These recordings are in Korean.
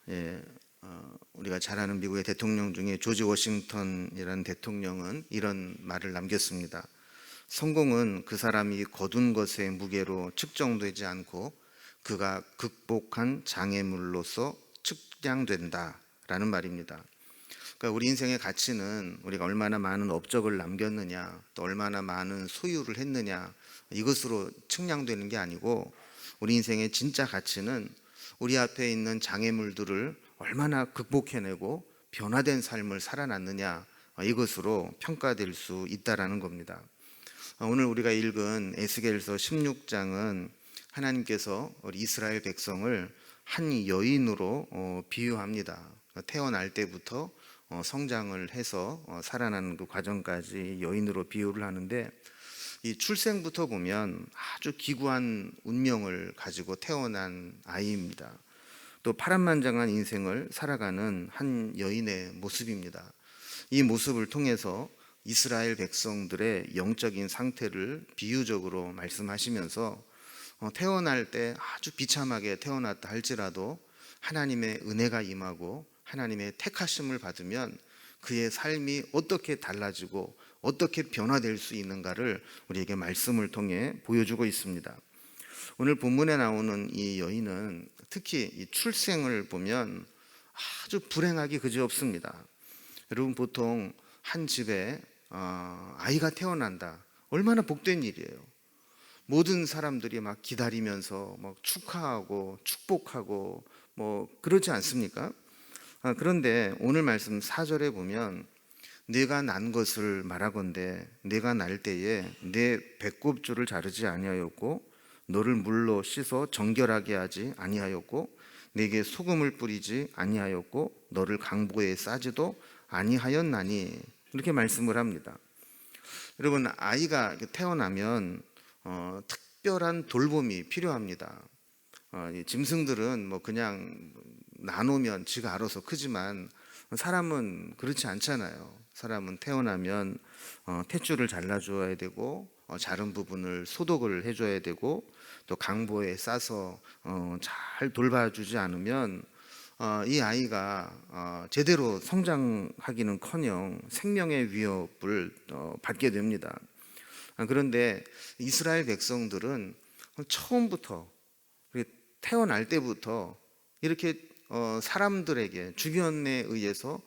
예, 우리가 잘 아는 미국의 대통령 중에 조지 워싱턴이라는 대통령은 이런 말을 남겼습니다. 성공은 그 사람이 거둔 것의 무게로 측정되지 않고 그가 극복한 장애물로서 측량된다라는 말입니다. 그러니까 우리 인생의 가치는 우리가 얼마나 많은 업적을 남겼느냐, 또 얼마나 많은 소유를 했느냐, 이것으로 측량되는 게 아니고, 우리 인생의 진짜 가치는 우리 앞에 있는 장애물들을 얼마나 극복해내고 변화된 삶을 살아났느냐, 이것으로 평가될 수 있다라는 겁니다. 오늘 우리가 읽은 에스겔서 16장은 하나님께서 우리 이스라엘 백성을 한 여인으로 비유합니다. 태어날 때부터 성장을 해서 살아나는 그 과정까지 여인으로 비유를 하는데, 이 출생부터 보면 아주 기구한 운명을 가지고 태어난 아이입니다. 또 파란만장한 인생을 살아가는 한 여인의 모습입니다. 이 모습을 통해서 이스라엘 백성들의 영적인 상태를 비유적으로 말씀하시면서 태어날 때 아주 비참하게 태어났다 할지라도 하나님의 은혜가 임하고 하나님의 택하심을 받으면 그의 삶이 어떻게 달라지고 어떻게 변화될 수 있는가를 우리에게 말씀을 통해 보여주고 있습니다. 오늘 본문에 나오는 이 여인은 특히 이 출생을 보면 아주 불행하기 그지없습니다. 여러분, 보통 한 집에 아이가 태어난다, 얼마나 복된 일이에요. 모든 사람들이 막 기다리면서 막 축하하고 축복하고 그러지 않습니까? 그런데 오늘 말씀 4절에 보면 내가 난 것을 말하건대 내가 날 때에 내 배꼽줄을 자르지 아니하였고 너를 물로 씻어 정결하게 하지 아니하였고 내게 소금을 뿌리지 아니하였고 너를 강보에 싸지도 아니하였나니, 이렇게 말씀을 합니다. 여러분, 아이가 태어나면 특별한 돌봄이 필요합니다. 짐승들은 그냥 나누면 지가 알아서 크지만 사람은 그렇지 않잖아요. 사람은 태어나면 탯줄을 잘라줘야 되고 자른 부분을 소독을 해줘야 되고 또 강보에 싸서 잘 돌봐주지 않으면 이 아이가 제대로 성장하기는커녕 생명의 위협을 받게 됩니다. 그런데 이스라엘 백성들은 처음부터 태어날 때부터 이렇게 사람들에게 주변에 의해서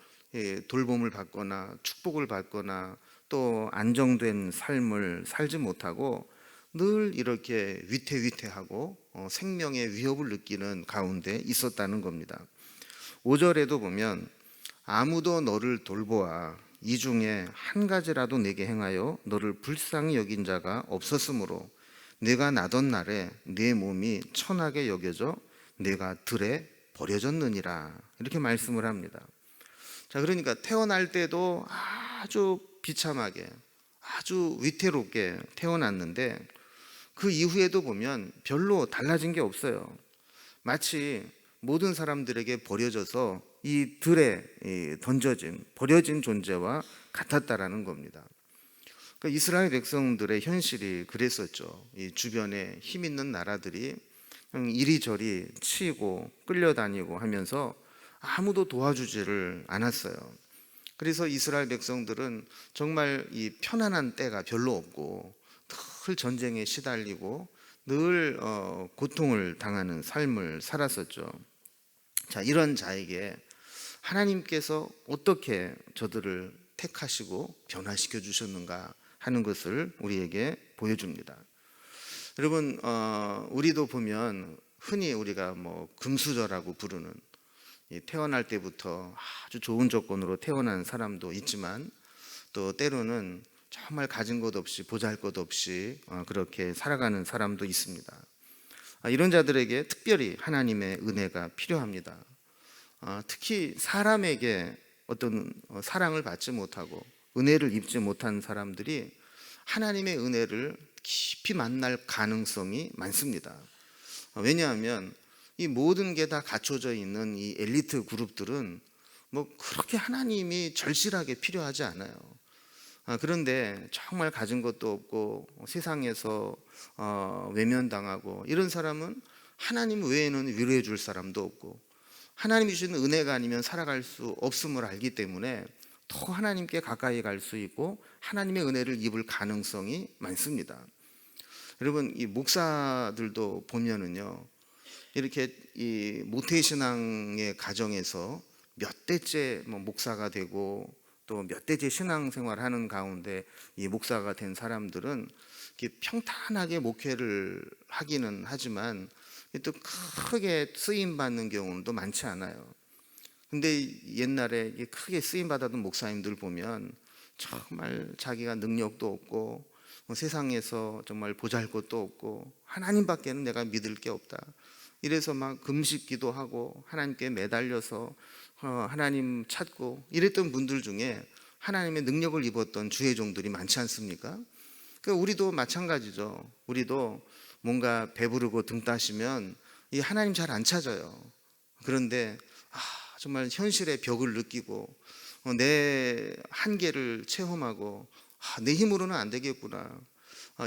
돌봄을 받거나 축복을 받거나 또 안정된 삶을 살지 못하고 늘 이렇게 위태위태하고 생명의 위협을 느끼는 가운데 있었다는 겁니다. 5절에도 보면 아무도 너를 돌보아 이 중에 한 가지라도 내게 행하여 너를 불쌍히 여긴 자가 없었으므로 내가 나던 날에 내 몸이 천하게 여겨져 내가 들에 버려졌느니라, 이렇게 말씀을 합니다. 자, 그러니까 태어날 때도 아주 비참하게 아주 위태롭게 태어났는데 그 이후에도 보면 별로 달라진 게 없어요. 마치 모든 사람들에게 버려져서 이 들에 던져진 버려진 존재와 같았다라는 겁니다. 그러니까 이스라엘 백성들의 현실이 그랬었죠. 이 주변에 힘 있는 나라들이 이리저리 치이고 끌려다니고 하면서 아무도 도와주지를 않았어요. 그래서 이스라엘 백성들은 정말 이 편안한 때가 별로 없고 늘 전쟁에 시달리고 늘 고통을 당하는 삶을 살았었죠. 자, 이런 자에게 하나님께서 어떻게 저들을 택하시고 변화시켜 주셨는가 하는 것을 우리에게 보여줍니다. 여러분, 우리도 보면 흔히 우리가 금수저라고 부르는, 태어날 때부터 아주 좋은 조건으로 태어난 사람도 있지만 또 때로는 정말 가진 것 없이 보잘것 없이 그렇게 살아가는 사람도 있습니다. 이런 자들에게 특별히 하나님의 은혜가 필요합니다. 특히 사람에게 어떤 사랑을 받지 못하고 은혜를 입지 못한 사람들이 하나님의 은혜를 깊이 만날 가능성이 많습니다. 왜냐하면 이 모든 게 다 갖춰져 있는 이 엘리트 그룹들은 그렇게 하나님이 절실하게 필요하지 않아요. 그런데 정말 가진 것도 없고 세상에서 외면당하고 이런 사람은 하나님 외에는 위로해 줄 사람도 없고 하나님이 주시는 은혜가 아니면 살아갈 수 없음을 알기 때문에 더 하나님께 가까이 갈 수 있고 하나님의 은혜를 입을 가능성이 많습니다. 여러분, 이 목사들도 보면은요, 이렇게 이 모태신앙의 가정에서 몇 대째 목사가 되고 또 몇 대째 신앙생활하는 가운데 이 목사가 된 사람들은 이렇게 평탄하게 목회를 하기는 하지만 또 크게 쓰임 받는 경우도 많지 않아요. 근데 옛날에 크게 쓰임 받았던 목사님들 보면 정말 자기가 능력도 없고 세상에서 정말 보잘것도 없고 하나님밖에는 내가 믿을 게 없다, 이래서 막 금식기도 하고 하나님께 매달려서 하나님 찾고 이랬던 분들 중에 하나님의 능력을 입었던 주의 종들이 많지 않습니까? 그러니까 우리도 마찬가지죠. 우리도 뭔가 배부르고 등 따시면 이 하나님 잘 안 찾아요. 그런데 정말 현실의 벽을 느끼고 내 한계를 체험하고 내 힘으로는 안 되겠구나,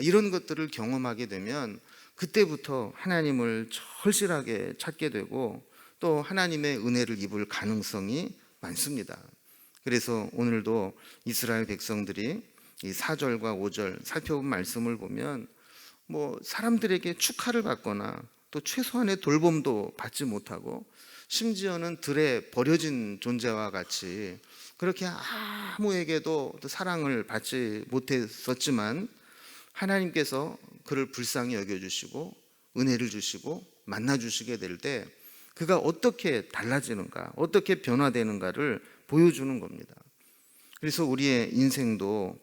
이런 것들을 경험하게 되면 그때부터 하나님을 절실하게 찾게 되고 또 하나님의 은혜를 입을 가능성이 많습니다. 그래서 오늘도 이스라엘 백성들이 이 4절과 5절 살펴본 말씀을 보면 사람들에게 축하를 받거나 또 최소한의 돌봄도 받지 못하고 심지어는 들에 버려진 존재와 같이 그렇게 아무에게도 사랑을 받지 못했었지만 하나님께서 그를 불쌍히 여겨주시고 은혜를 주시고 만나주시게 될 때 그가 어떻게 달라지는가, 어떻게 변화되는가를 보여주는 겁니다. 그래서 우리의 인생도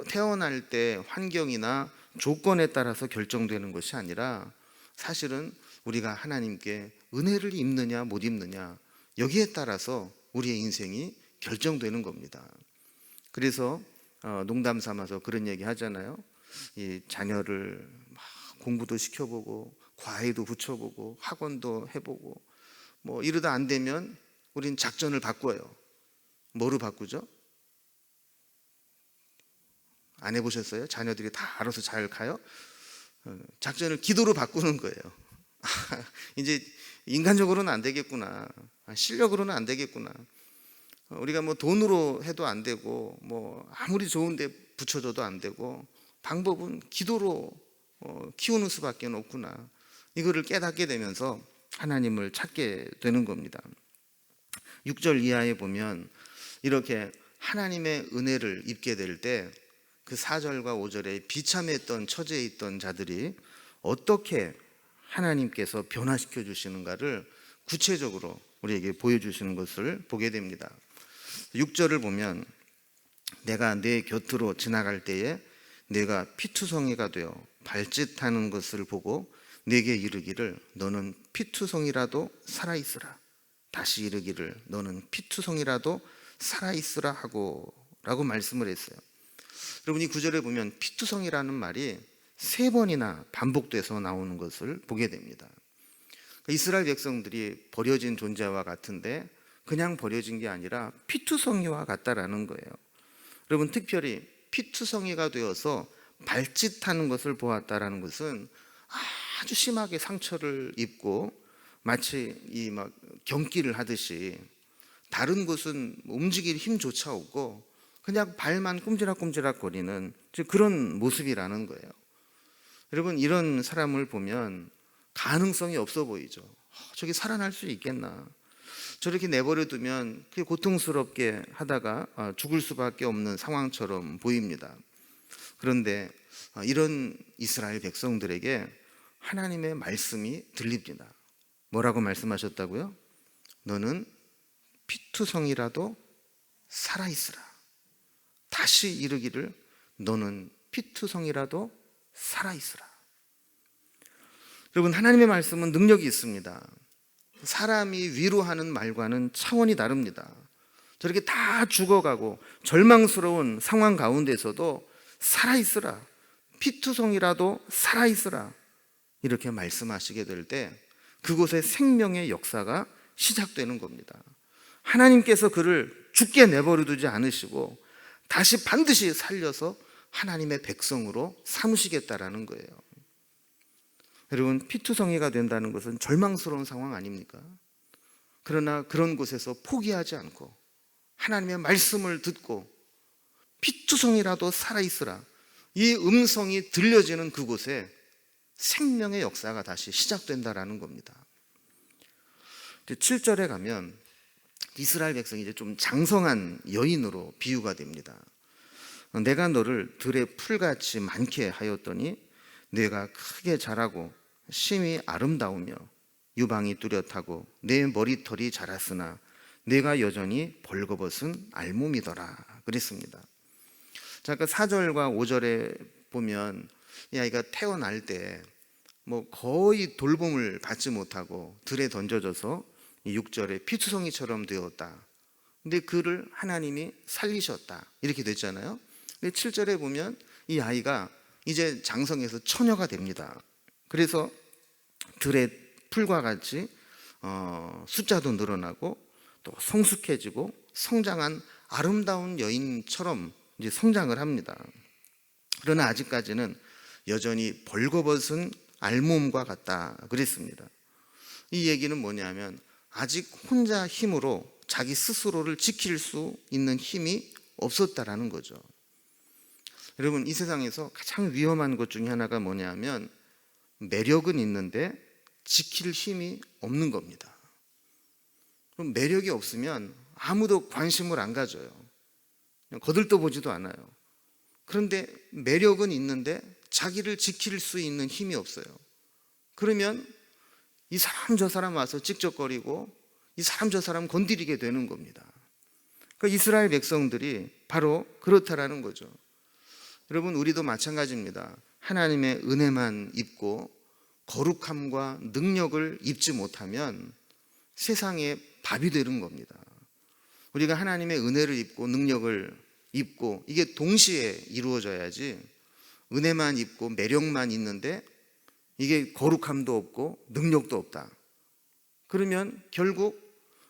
태어날 때 환경이나 조건에 따라서 결정되는 것이 아니라 사실은 우리가 하나님께 은혜를 입느냐 못 입느냐, 여기에 따라서 우리의 인생이 결정되는 겁니다. 그래서 농담 삼아서 그런 얘기 하잖아요. 이 자녀를 막 공부도 시켜보고 과외도 붙여보고 학원도 해보고 이러다 안 되면 우린 작전을 바꿔요. 뭐로 바꾸죠? 안 해보셨어요? 자녀들이 다 알아서 잘 가요? 작전을 기도로 바꾸는 거예요. 이제 인간적으로는 안 되겠구나, 실력으로는 안 되겠구나, 우리가 돈으로 해도 안 되고 아무리 좋은데 붙여줘도 안 되고 방법은 기도로 키우는 수밖에 없구나, 이거를 깨닫게 되면서 하나님을 찾게 되는 겁니다. 6절 이하에 보면 이렇게 하나님의 은혜를 입게 될 때 그 4절과 5절에 비참했던 처지에 있던 자들이 어떻게 하나님께서 변화시켜 주시는가를 구체적으로 우리에게 보여주시는 것을 보게 됩니다. 6절을 보면 내가 내 곁으로 지나갈 때에 내가 피투성이가 되어 발짓하는 것을 보고 내게 이르기를 너는 피투성이라도 살아있으라, 다시 이르기를 너는 피투성이라도 살아있으라 하고 라고 말씀을 했어요. 여러분, 이 구절에 보면 피투성이라는 말이 3번이나 반복돼서 나오는 것을 보게 됩니다. 이스라엘 백성들이 버려진 존재와 같은데 그냥 버려진 게 아니라 피투성이와 같다라는 거예요. 여러분, 특별히 피투성이가 되어서 발짓하는 것을 보았다라는 것은 아주 심하게 상처를 입고 마치 막 경기를 하듯이 다른 곳은 움직일 힘조차 없고 그냥 발만 꼼지락꼼지락 거리는 그런 모습이라는 거예요. 여러분, 이런 사람을 보면 가능성이 없어 보이죠. 저게 살아날 수 있겠나, 저렇게 내버려 두면 그게 고통스럽게 하다가 죽을 수밖에 없는 상황처럼 보입니다. 그런데 이런 이스라엘 백성들에게 하나님의 말씀이 들립니다. 뭐라고 말씀하셨다고요? 너는 피투성이라도 살아있으라, 다시 이르기를 너는 피투성이라도 살아있으라. 여러분, 하나님의 말씀은 능력이 있습니다. 사람이 위로하는 말과는 차원이 다릅니다. 저렇게 다 죽어가고 절망스러운 상황 가운데서도 살아있으라, 피투성이라도 살아있으라, 이렇게 말씀하시게 될 때 그곳에 생명의 역사가 시작되는 겁니다. 하나님께서 그를 죽게 내버려 두지 않으시고 다시 반드시 살려서 하나님의 백성으로 삼으시겠다라는 거예요. 여러분, 피투성이가 된다는 것은 절망스러운 상황 아닙니까? 그러나 그런 곳에서 포기하지 않고 하나님의 말씀을 듣고 피투성이라도 살아있으라, 이 음성이 들려지는 그곳에 생명의 역사가 다시 시작된다라는 겁니다. 7절에 가면 이스라엘 백성이 이제 좀 장성한 여인으로 비유가 됩니다. 내가 너를 들의 풀같이 많게 하였더니 뇌가 크게 자라고 심히 아름다우며 유방이 뚜렷하고 내 머리털이 자랐으나 내가 여전히 벌거벗은 알몸이더라 그랬습니다. 자, 아까 4절과 5절에 보면 이 아이가 태어날 때 뭐 거의 돌봄을 받지 못하고 들에 던져져서 6절에 피투성이처럼 되었다. 근데 그를 하나님이 살리셨다. 이렇게 됐잖아요. 근데 7절에 보면 이 아이가 이제 장성해서 처녀가 됩니다. 그래서 들의 풀과 같이 숫자도 늘어나고 또 성숙해지고 성장한 아름다운 여인처럼 이제 성장을 합니다. 그러나 아직까지는 여전히 벌거벗은 알몸과 같다 그랬습니다. 이 얘기는 뭐냐면 아직 혼자 힘으로 자기 스스로를 지킬 수 있는 힘이 없었다라는 거죠. 여러분, 이 세상에서 가장 위험한 것 중에 하나가 뭐냐면 매력은 있는데 지킬 힘이 없는 겁니다. 그럼 매력이 없으면 아무도 관심을 안 가져요. 그냥 거들떠보지도 않아요. 그런데 매력은 있는데 자기를 지킬 수 있는 힘이 없어요. 그러면 이 사람 저 사람 와서 찍적거리고 이 사람 저 사람 건드리게 되는 겁니다. 그러니까 이스라엘 백성들이 바로 그렇다라는 거죠. 여러분, 우리도 마찬가지입니다. 하나님의 은혜만 입고 거룩함과 능력을 입지 못하면 세상의 밥이 되는 겁니다. 우리가 하나님의 은혜를 입고 능력을 입고 이게 동시에 이루어져야지, 은혜만 입고 매력만 있는데 이게 거룩함도 없고 능력도 없다. 그러면 결국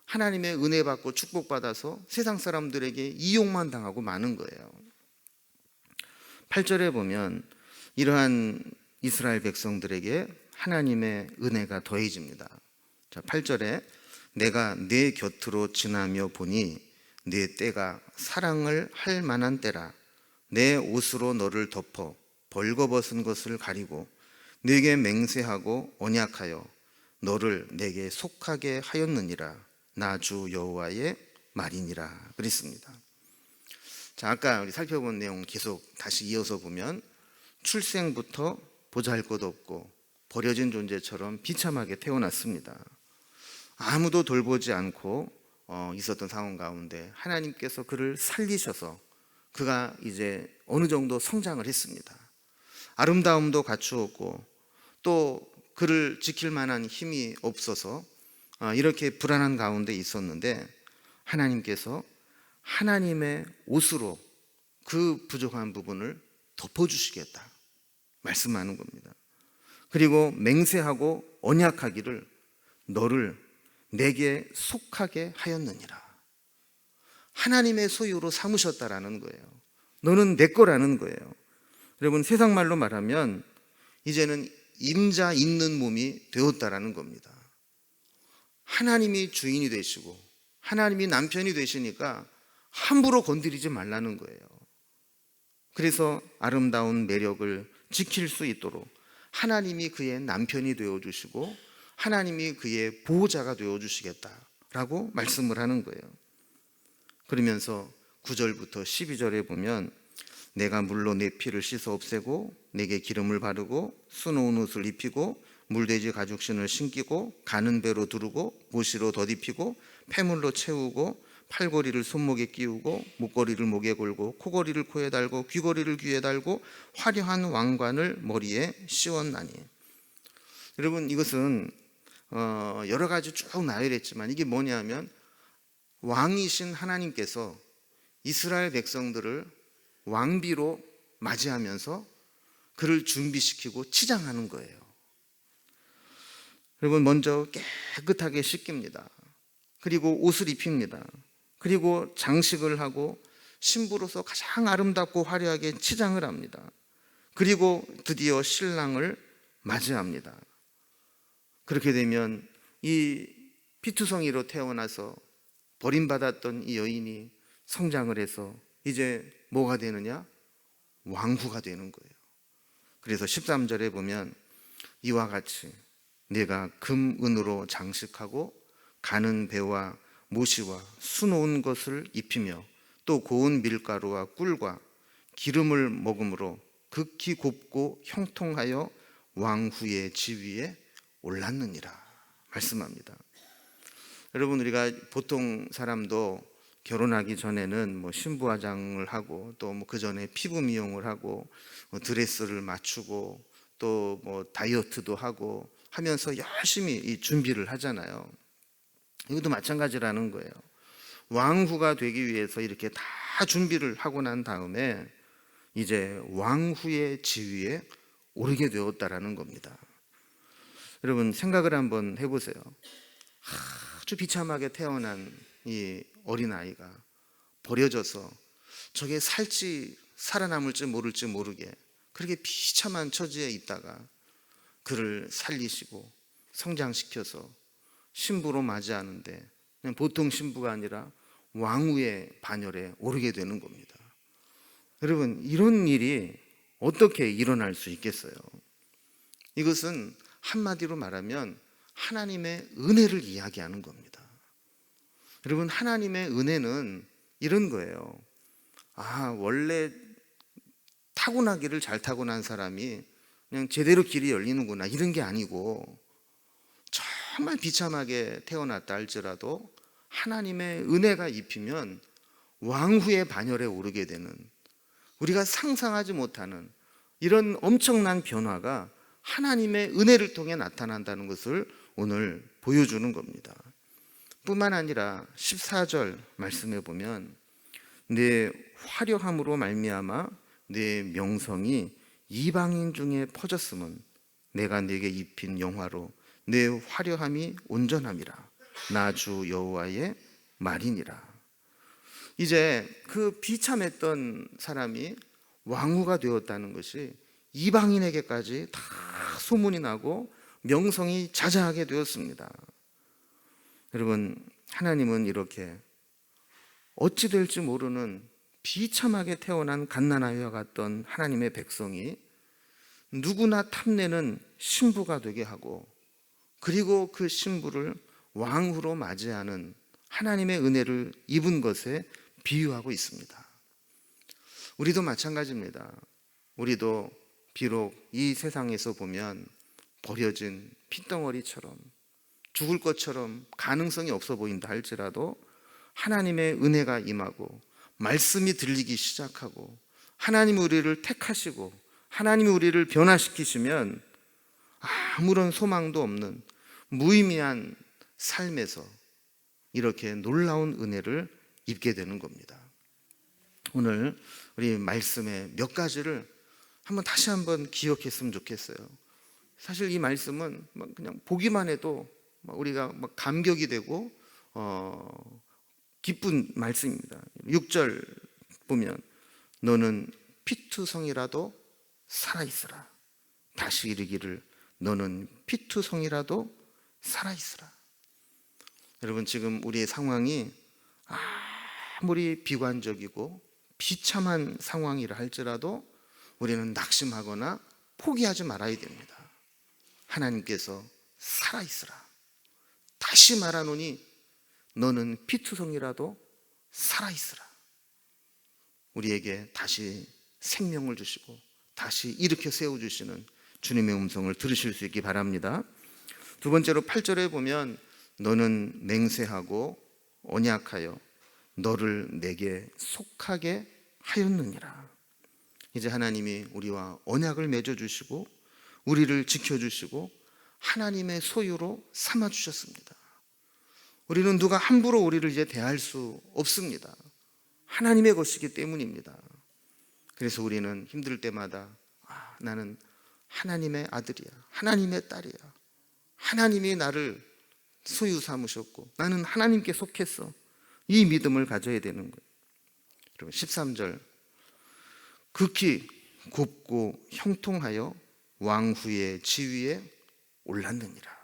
하나님의 은혜 받고 축복받아서 세상 사람들에게 이용만 당하고 마는 거예요. 8절에 보면 이러한 이스라엘 백성들에게 하나님의 은혜가 더해집니다. 자, 8절에 내가 내 곁으로 지나며 보니 내 때가 사랑을 할 만한 때라. 내 옷으로 너를 덮어 벌거벗은 것을 가리고 네게 맹세하고 언약하여 너를 내게 속하게 하였느니라. 나 주 여호와의 말이니라 그랬습니다. 자, 아까 우리 살펴본 내용 계속 다시 이어서 보면 출생부터 보잘것 없고 버려진 존재처럼 비참하게 태어났습니다. 아무도 돌보지 않고 있었던 상황 가운데 하나님께서 그를 살리셔서 그가 이제 어느 정도 성장을 했습니다. 아름다움도 갖추었고 또 그를 지킬 만한 힘이 없어서 이렇게 불안한 가운데 있었는데 하나님께서 하나님의 옷으로 그 부족한 부분을 덮어주시겠다 말씀하는 겁니다. 그리고 맹세하고 언약하기를 너를 내게 속하게 하였느니라. 하나님의 소유로 삼으셨다라는 거예요. 너는 내 거라는 거예요. 여러분, 세상 말로 말하면 이제는 임자 있는 몸이 되었다라는 겁니다. 하나님이 주인이 되시고 하나님이 남편이 되시니까 함부로 건드리지 말라는 거예요. 그래서 아름다운 매력을 지킬 수 있도록 하나님이 그의 남편이 되어주시고 하나님이 그의 보호자가 되어주시겠다라고 말씀을 하는 거예요. 그러면서 9절부터 12절에 보면 내가 물로 내 피를 씻어 없애고 내게 기름을 바르고 수놓은 옷을 입히고 물돼지 가죽신을 신기고 가는 배로 두르고 보시로 덧입히고 폐물로 채우고 팔걸이를 손목에 끼우고 목걸이를 목에 걸고 코걸이를 코에 달고 귀걸이를 귀에 달고 화려한 왕관을 머리에 씌웠나니. 여러분, 이것은 여러 가지 쭉 나열했지만 이게 뭐냐면 왕이신 하나님께서 이스라엘 백성들을 왕비로 맞이하면서 그를 준비시키고 치장하는 거예요. 여러분, 먼저 깨끗하게 씻깁니다. 그리고 옷을 입힙니다. 그리고 장식을 하고 신부로서 가장 아름답고 화려하게 치장을 합니다. 그리고 드디어 신랑을 맞이합니다. 그렇게 되면 이 피투성이로 태어나서 버림받았던 이 여인이 성장을 해서 이제 뭐가 되느냐? 왕후가 되는 거예요. 그래서 13절에 보면 이와 같이 내가 금, 은으로 장식하고 가는 배와 모시와 수놓은 것을 입히며 또 고운 밀가루와 꿀과 기름을 먹음으로 극히 곱고 형통하여 왕후의 지위에 올랐느니라 말씀합니다. 여러분, 우리가 보통 사람도 결혼하기 전에는 뭐 신부화장을 하고 또 뭐 그 전에 피부 미용을 하고 드레스를 맞추고 또 뭐 다이어트도 하고 하면서 열심히 이 준비를 하잖아요. 이것도 마찬가지라는 거예요. 왕후가 되기 위해서 이렇게 다 준비를 하고 난 다음에 이제 왕후의 지위에 오르게 되었다라는 겁니다. 여러분, 생각을 한번 해보세요. 아주 비참하게 태어난 이 어린아이가 버려져서 저게 살지 살아남을지 모를지 모르게 그렇게 비참한 처지에 있다가 그를 살리시고 성장시켜서 신부로 맞이하는데 그냥 보통 신부가 아니라 왕후의 반열에 오르게 되는 겁니다. 여러분, 이런 일이 어떻게 일어날 수 있겠어요? 이것은 한마디로 말하면 하나님의 은혜를 이야기하는 겁니다. 여러분, 하나님의 은혜는 이런 거예요. 원래 타고나기를 잘 타고난 사람이 그냥 제대로 길이 열리는구나, 이런 게 아니고 정말 비참하게 태어났다 할지라도 하나님의 은혜가 입히면 왕후의 반열에 오르게 되는, 우리가 상상하지 못하는 이런 엄청난 변화가 하나님의 은혜를 통해 나타난다는 것을 오늘 보여주는 겁니다. 뿐만 아니라 14절 말씀해 보면 내 화려함으로 말미암아 내 명성이 이방인 중에 퍼졌음은 내가 네게 입힌 영화로 내 화려함이 온전함이라. 나 주 여호와의 말이니라. 이제 그 비참했던 사람이 왕후가 되었다는 것이 이방인에게까지 다 소문이 나고 명성이 자자하게 되었습니다. 여러분, 하나님은 이렇게 어찌 될지 모르는 비참하게 태어난 갓난아이와 같던 하나님의 백성이 누구나 탐내는 신부가 되게 하고, 그리고 그 신부를 왕후로 맞이하는 하나님의 은혜를 입은 것에 비유하고 있습니다. 우리도 마찬가지입니다. 우리도 비록 이 세상에서 보면 버려진 핏덩어리처럼 죽을 것처럼 가능성이 없어 보인다 할지라도 하나님의 은혜가 임하고 말씀이 들리기 시작하고 하나님이 우리를 택하시고 하나님이 우리를 변화시키시면 아무런 소망도 없는 무의미한 삶에서 이렇게 놀라운 은혜를 입게 되는 겁니다. 오늘 우리 말씀의 몇 가지를 다시 한번 기억했으면 좋겠어요. 사실 이 말씀은 그냥 보기만 해도 우리가 감격이 되고 기쁜 말씀입니다. 6절 보면 너는 피투성이라도 살아있으라. 다시 이르기를 너는 피투성이라도 살아있으라. 여러분, 지금 우리의 상황이 아무리 비관적이고 비참한 상황이라 할지라도 우리는 낙심하거나 포기하지 말아야 됩니다. 하나님께서 살아있으라. 다시 말하노니 너는 피투성이라도 살아있으라. 우리에게 다시 생명을 주시고 다시 일으켜 세워주시는 주님의 음성을 들으실 수 있기 바랍니다. 두 번째로 8절에 보면 너는 맹세하고 언약하여 너를 내게 속하게 하였느니라. 이제 하나님이 우리와 언약을 맺어주시고 우리를 지켜주시고 하나님의 소유로 삼아주셨습니다. 우리는 누가 함부로 우리를 이제 대할 수 없습니다. 하나님의 것이기 때문입니다. 그래서 우리는 힘들 때마다 나는 하나님의 아들이야, 하나님의 딸이야, 하나님이 나를 소유 삼으셨고 나는 하나님께 속했어, 이 믿음을 가져야 되는 거예요. 여러분, 13절 극히 곱고 형통하여 왕후의 지위에 올랐느니라.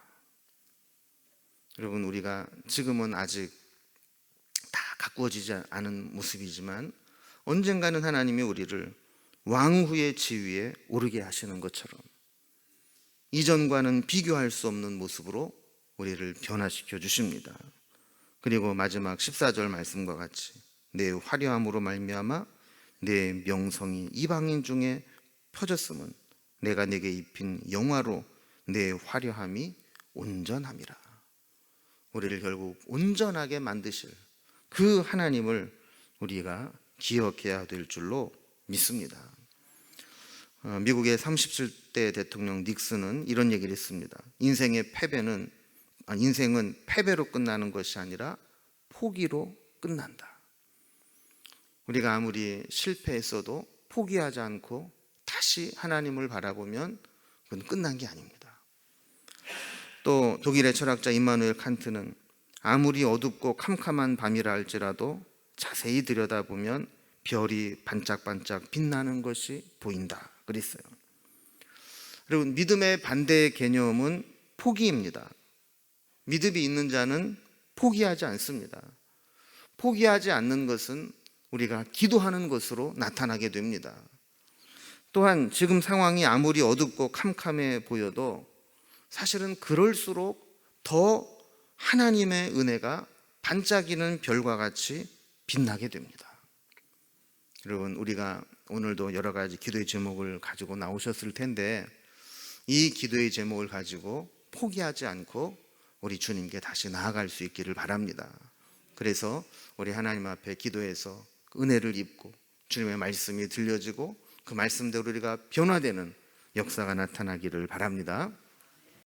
여러분, 우리가 지금은 아직 다 가꾸어지지 않은 모습이지만 언젠가는 하나님이 우리를 왕후의 지위에 오르게 하시는 것처럼 이전과는 비교할 수 없는 모습으로 우리를 변화시켜 주십니다. 그리고 마지막 14절 말씀과 같이 내 화려함으로 말미암아 내 명성이 이방인 중에 퍼졌음은 내가 내게 입힌 영화로 내 화려함이 온전함이라. 우리를 결국 온전하게 만드실 그 하나님을 우리가 기억해야 될 줄로 믿습니다. 미국의 37대 대통령 닉슨은 이런 얘기를 했습니다. 인생은 패배로 끝나는 것이 아니라 포기로 끝난다. 우리가 아무리 실패했어도 포기하지 않고 다시 하나님을 바라보면 그건 끝난 게 아닙니다. 또 독일의 철학자 임마누엘 칸트는 아무리 어둡고 캄캄한 밤이라 할지라도 자세히 들여다보면 별이 반짝반짝 빛나는 것이 보인다 그랬어요. 여러분, 믿음의 반대의 개념은 포기입니다. 믿음이 있는 자는 포기하지 않습니다. 포기하지 않는 것은 우리가 기도하는 것으로 나타나게 됩니다. 또한 지금 상황이 아무리 어둡고 캄캄해 보여도 사실은 그럴수록 더 하나님의 은혜가 반짝이는 별과 같이 빛나게 됩니다. 여러분, 우리가 오늘도 여러 가지 기도의 제목을 가지고 나오셨을 텐데 이 기도의 제목을 가지고 포기하지 않고 우리 주님께 다시 나아갈 수 있기를 바랍니다. 그래서 우리 하나님 앞에 기도해서 은혜를 입고 주님의 말씀이 들려지고 그 말씀대로 우리가 변화되는 역사가 나타나기를 바랍니다.